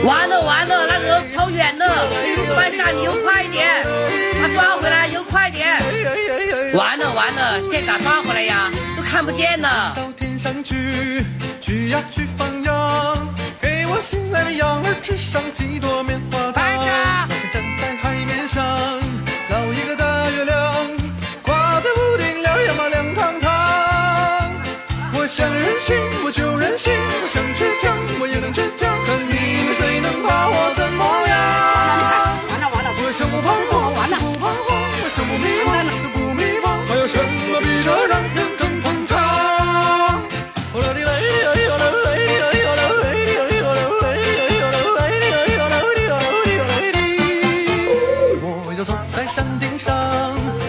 完了完了，那个跑远了，班上你又快点，把抓回来又快点。完了完了，现在咋抓回来呀？都看不见了。到天上去，去呀去放羊，给我心爱的羊儿吃上几朵棉花糖。我想站在海面上，捞一个大月亮，挂在屋顶亮呀嘛亮堂堂。我想任性，我就任性，我想倔强，我也能倔强，看你们谁能把我怎么样？我想不彷徨，不彷徨，我想不迷茫，就不迷茫，还有什么比这让人更膨胀？我要坐在山顶上。